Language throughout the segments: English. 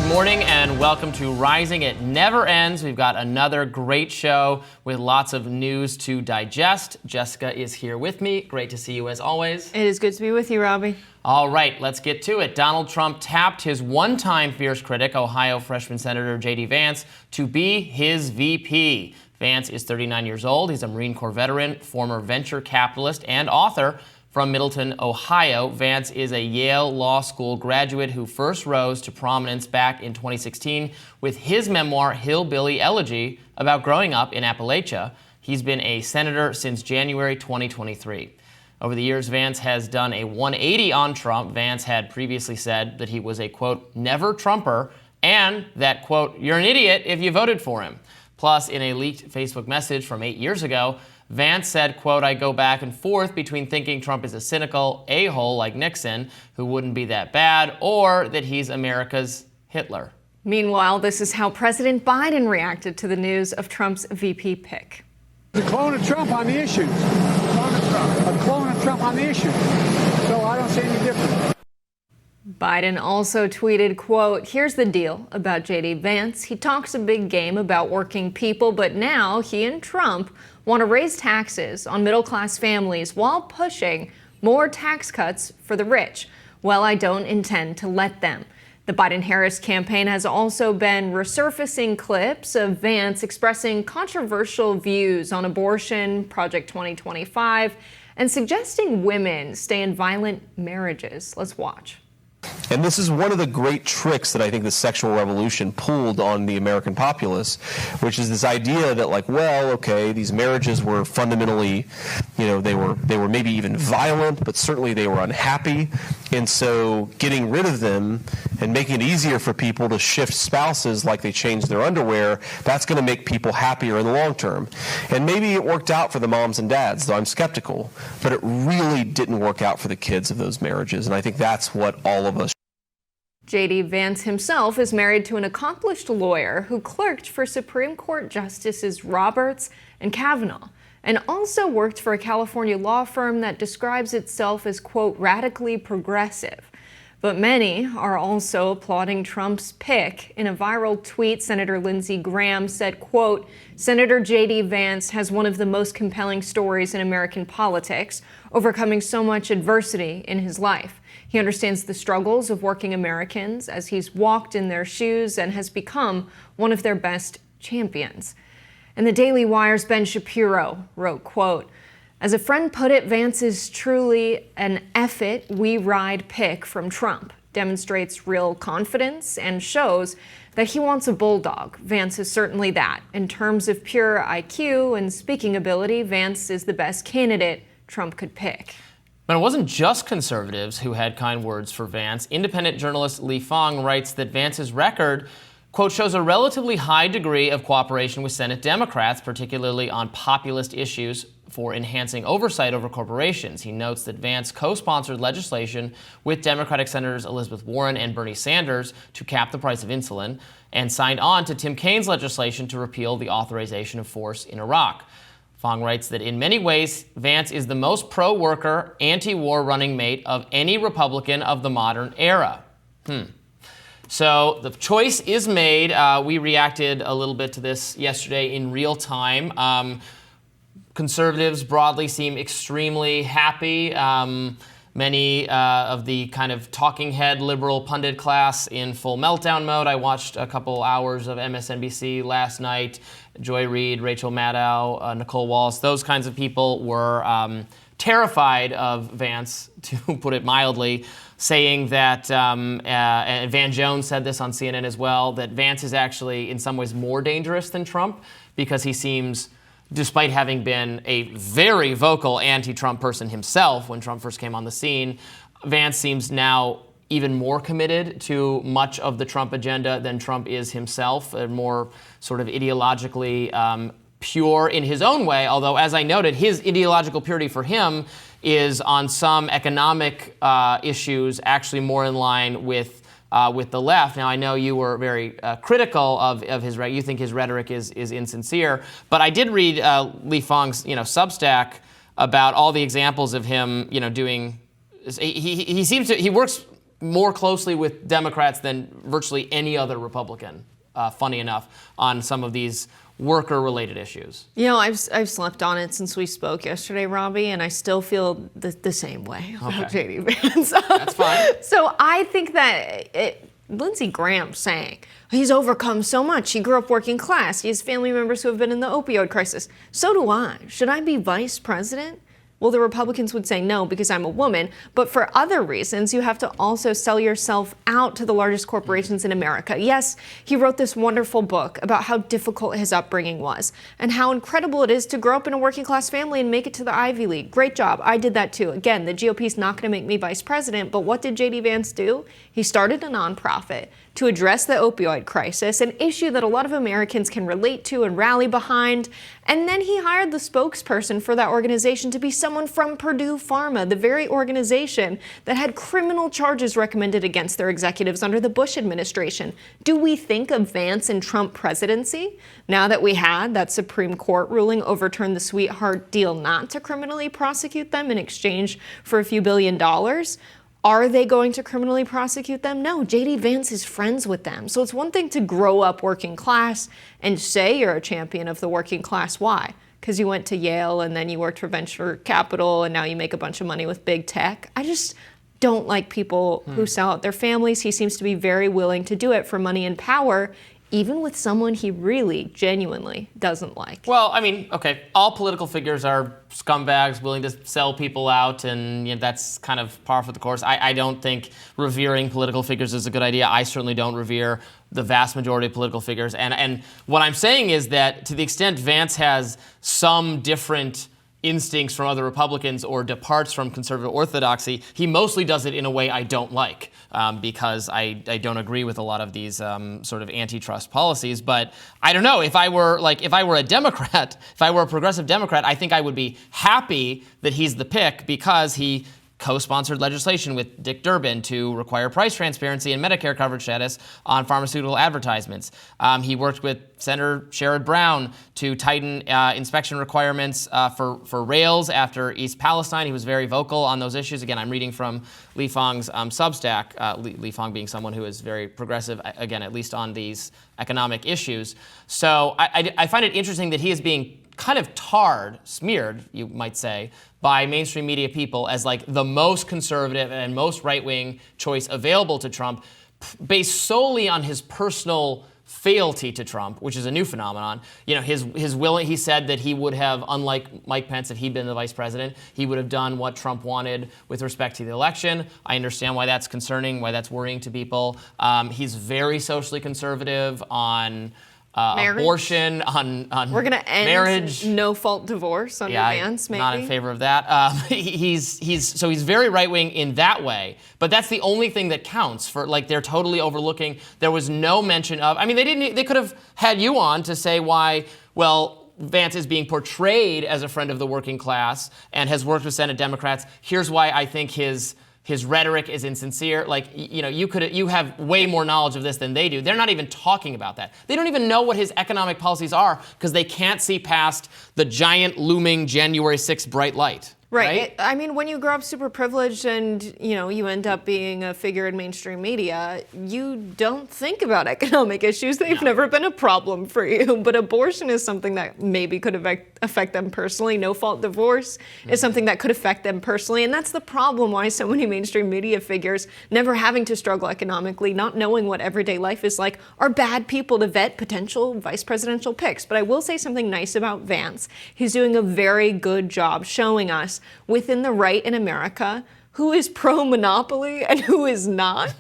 morning and welcome to Rising. It never ends. We've got another great show with lots of news to digest. Jessica is here with me. Great to see you as always. It is good to be with you, Robbie. All right, let's get to it. Donald Trump tapped his one-time fierce critic, Ohio freshman Senator JD Vance, to be his VP. Vance is 39 years old. He's a Marine Corps veteran, former venture capitalist, and author. From Middleton, Ohio, Vance is a Yale Law School graduate who first rose to prominence back in 2016 with his memoir, Hillbilly Elegy, about growing up in Appalachia. He's been a senator since January 2023. Over the years, Vance has done a 180 on Trump. Vance had previously said that he was a, quote, never Trumper, and that, quote, you're an idiot if you voted for him. Plus, in a leaked Facebook message from 8 years ago, Vance said, quote, I go back and forth between thinking Trump is a cynical a-hole like Nixon, who wouldn't be that bad, or that he's America's Hitler. Meanwhile, this is how President Biden reacted to the news of Trump's VP pick. A clone of Trump on the issues. A clone of Trump on the issues. So I don't see any difference. Biden also tweeted, quote, here's the deal about JD Vance. He talks a big game about working people, but now he and Trump want to raise taxes on middle-class families while pushing more tax cuts for the rich. Well, I don't intend to let them. The Biden-Harris campaign has also been resurfacing clips of Vance expressing controversial views on abortion, Project 2025, and suggesting women stay in violent marriages. Let's watch. And this is one of the great tricks that I think the sexual revolution pulled on the American populace, which is this idea that, like, well, okay, these marriages were fundamentally, they were maybe even violent, but certainly they were unhappy. And so getting rid of them and making it easier for people to shift spouses like they change their underwear, that's going to make people happier in the long term. And maybe it worked out for the moms and dads, though I'm skeptical, but it really didn't work out for the kids of those marriages. And I think that's what all of us. JD Vance himself is married to an accomplished lawyer who clerked for Supreme Court Justices Roberts and Kavanaugh, and also worked for a California law firm that describes itself as, quote, radically progressive. But many are also applauding Trump's pick. In a viral tweet, Senator Lindsey Graham said, quote, Senator JD Vance has one of the most compelling stories in American politics, overcoming so much adversity in his life. He understands the struggles of working Americans as he's walked in their shoes and has become one of their best champions. And the Daily Wire's Ben Shapiro wrote, quote, as a friend put it, Vance is truly an F it, we ride pick from Trump. Demonstrates real confidence and shows that he wants a bulldog. Vance is certainly that. In terms of pure IQ and speaking ability, Vance is the best candidate Trump could pick. But it wasn't just conservatives who had kind words for Vance. Independent journalist Li Fang writes that Vance's record, quote, shows a relatively high degree of cooperation with Senate Democrats, particularly on populist issues for enhancing oversight over corporations. He notes that Vance co-sponsored legislation with Democratic Senators Elizabeth Warren and Bernie Sanders to cap the price of insulin, and signed on to Tim Kaine's legislation to repeal the authorization of force in Iraq. Fang writes that in many ways, Vance is the most pro-worker, anti-war running mate of any Republican of the modern era. So the choice is made. We reacted a little bit to this yesterday in real time. Conservatives broadly seem extremely happy. Many of the kind of talking head liberal pundit class in full meltdown mode. I watched a couple hours of MSNBC last night. Joy Reid, Rachel Maddow, Nicole Wallace, those kinds of people were terrified of Vance, to put it mildly, saying that, and Van Jones said this on CNN as well, that Vance is actually in some ways more dangerous than Trump because he seems, despite having been a very vocal anti-Trump person himself when Trump first came on the scene, Vance seems now even more committed to much of the Trump agenda than Trump is himself, more sort of ideologically pure in his own way, although, as I noted, his ideological purity for him is on some economic issues actually more in line with the left. Now, I know you were very critical of his rhetoric. You think his rhetoric is insincere, but I did read Li Fang's Substack about all the examples of him doing. He seems to, he works more closely with Democrats than virtually any other Republican, funny enough, on some of these worker-related issues. You know, I've slept on it since we spoke yesterday, Robbie, and I still feel the same way about JD Vance. That's fine. So I think that Lindsey Graham saying he's overcome so much. He grew up working class. He has family members who have been in the opioid crisis. So do I. Should I be vice president? Well, the Republicans would say no because I'm a woman, but for other reasons, you have to also sell yourself out to the largest corporations in America. Yes, he wrote this wonderful book about how difficult his upbringing was and how incredible it is to grow up in a working class family and make it to the Ivy League. Great job. I did that too. Again, the GOP is not going to make me vice president, but what did JD Vance do? He started a nonprofit to address the opioid crisis, an issue that a lot of Americans can relate to and rally behind. And then he hired the spokesperson for that organization to be someone from Purdue Pharma, the very organization that had criminal charges recommended against their executives under the Bush administration. Do we think of Vance and Trump presidency? Now that we had that Supreme Court ruling overturn the sweetheart deal not to criminally prosecute them in exchange for a few $1 billion, are they going to criminally prosecute them? No, JD Vance is friends with them. So it's one thing to grow up working class and say you're a champion of the working class. Why? Because you went to Yale and then you worked for venture capital and now you make a bunch of money with big tech. I just don't like people who sell out their families. He seems to be very willing to do it for money and power, even with someone he really genuinely doesn't like. Well, I mean, okay, all political figures are scumbags willing to sell people out, and that's kind of par for the course. I don't think revering political figures is a good idea. I certainly don't revere the vast majority of political figures. And what I'm saying is that to the extent Vance has some different instincts from other Republicans or departs from conservative orthodoxy, he mostly does it in a way I don't like, because I don't agree with a lot of these sort of antitrust policies. But I don't know, if I were a Democrat, if I were a progressive Democrat, I think I would be happy that he's the pick because he co-sponsored legislation with Dick Durbin to require price transparency and Medicare coverage status on pharmaceutical advertisements. He worked with Senator Sherrod Brown to tighten inspection requirements for rails after East Palestine. He was very vocal on those issues. Again, I'm reading from Lee Fang's Substack, Lee Fang being someone who is very progressive, again, at least on these economic issues. So I find it interesting that he is being kind of smeared, you might say, by mainstream media people as like the most conservative and most right-wing choice available to Trump, based solely on his personal fealty to Trump, which is a new phenomenon. He said that he would have, unlike Mike Pence, if he'd been the vice president, he would have done what Trump wanted with respect to the election. I understand why that's concerning, why that's worrying to people. He's very socially conservative on abortion, on we're going to end marriage, no-fault divorce under Vance, maybe. Not in favor of that. He's very right-wing in that way, but that's the only thing that counts. For they're totally overlooking. There was no mention of. I mean, they could have had you on to say why. Well, Vance is being portrayed as a friend of the working class and has worked with Senate Democrats. Here's why I think his rhetoric is insincere. You have way more knowledge of this than they do. They're not even talking about that. They don't even know what his economic policies are because they can't see past the giant looming January 6th bright light. Right? I mean, when you grow up super privileged and, you end up being a figure in mainstream media, you don't think about economic issues. They've never been a problem for you. But abortion is something that maybe could affect them personally. No-fault divorce is something that could affect them personally. And that's the problem why so many mainstream media figures, never having to struggle economically, not knowing what everyday life is like, are bad people to vet potential vice presidential picks. But I will say something nice about Vance. He's doing a very good job showing us within the right in America who is pro-monopoly and who is not.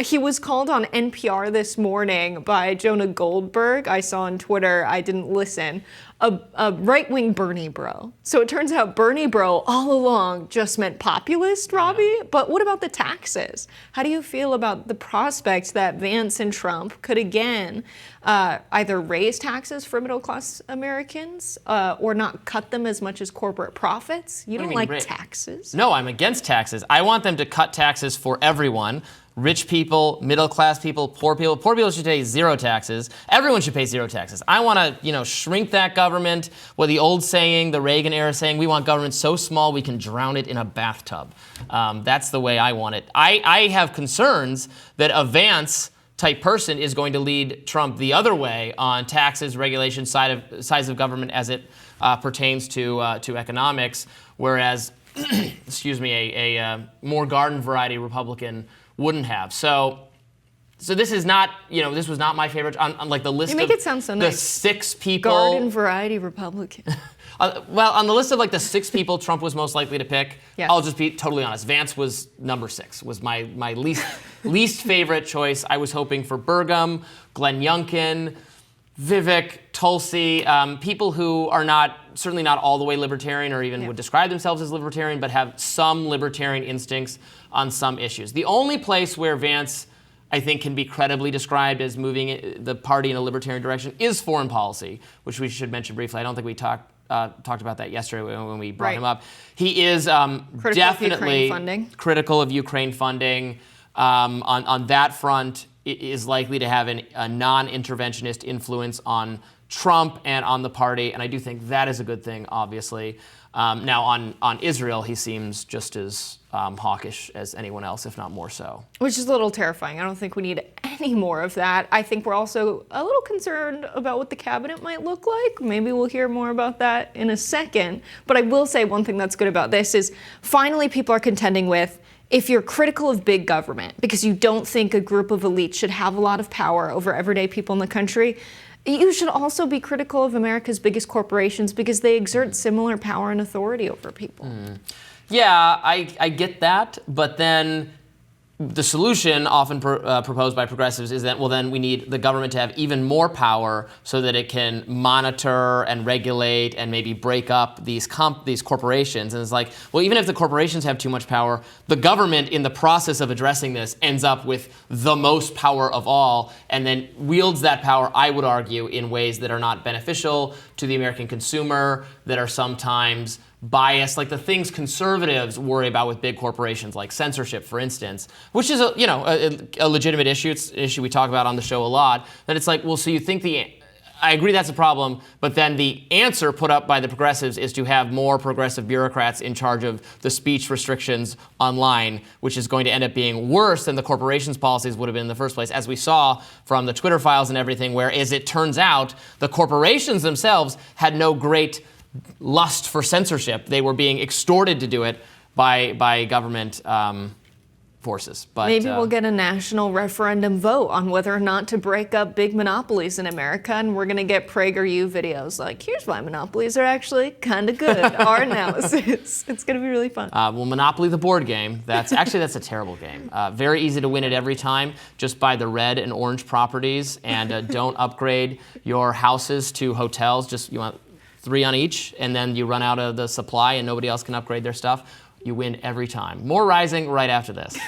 He was called on NPR this morning by Jonah Goldberg. I saw on Twitter, I didn't listen, a right-wing Bernie bro. So it turns out Bernie bro all along just meant populist, Robbie. Yeah. But what about the taxes? How do you feel about the prospect that Vance and Trump could again either raise taxes for middle-class Americans or not cut them as much as corporate profits? You don't like taxes? No, I'm against taxes. I want them to cut taxes for everyone. rich people, middle-class people, poor people. Poor people should pay zero taxes. Everyone should pay zero taxes. I want to, shrink that government. Well, the old saying, the Reagan era saying, we want government so small we can drown it in a bathtub. That's the way I want it. I have concerns that a Vance type person is going to lead Trump the other way on taxes, regulation, size of government as it pertains to economics, whereas, excuse me, a more garden variety Republican wouldn't have. So this is not, this was not my favorite on like the list. You make it sound so nice. The 6 people. Garden variety Republican. Well, on the list of like the 6 people Trump was most likely to pick, Yes. I'll just be totally honest. Vance was number 6. Was my least favorite choice. I was hoping for Burgum, Glenn Youngkin, Vivek, Tulsi, people who are certainly not all the way libertarian or even would describe themselves as libertarian, but have some libertarian instincts on some issues. The only place where Vance, I think, can be credibly described as moving the party in a libertarian direction is foreign policy, which we should mention briefly. I don't think we talked about that yesterday when we brought him up. He is definitely critical of Ukraine funding. On that front, it is likely to have a non-interventionist influence on Trump and on the party, and I do think that is a good thing, obviously. Now, on Israel, he seems just as hawkish as anyone else, if not more so. Which is a little terrifying. I don't think we need any more of that. I think we're also a little concerned about what the cabinet might look like. Maybe we'll hear more about that in a second. But I will say one thing that's good about this is finally people are contending with, if you're critical of big government because you don't think a group of elites should have a lot of power over everyday people in the country, you should also be critical of America's biggest corporations because they exert similar power and authority over people. Yeah, I get that, but then the solution often proposed by progressives is that, well, then we need the government to have even more power so that it can monitor and regulate and maybe break up these corporations. And it's like, well, even if the corporations have too much power, the government in the process of addressing this ends up with the most power of all and then wields that power, I would argue, in ways that are not beneficial to the American consumer, that are sometimes bias, like the things conservatives worry about with big corporations, like censorship, for instance, which is a legitimate issue. It's an issue we talk about on the show a lot. That it's like, well, so you think I agree that's a problem, but then the answer put up by the progressives is to have more progressive bureaucrats in charge of the speech restrictions online, which is going to end up being worse than the corporations' policies would have been in the first place, as we saw from the Twitter files and everything, where, as it turns out, the corporations themselves had no great lust for censorship. They were being extorted to do it by government forces. But maybe we'll get a national referendum vote on whether or not to break up big monopolies in America, and we're going to get PragerU videos like, here's why monopolies are actually kind of good. Our analysis. It's going to be really fun. Well, Monopoly the board game, that's a terrible game. Very easy to win it every time. Just buy the red and orange properties and don't upgrade your houses to hotels. Just you want 3 on each, and then you run out of the supply and nobody else can upgrade their stuff. You win every time. More Rising right after this.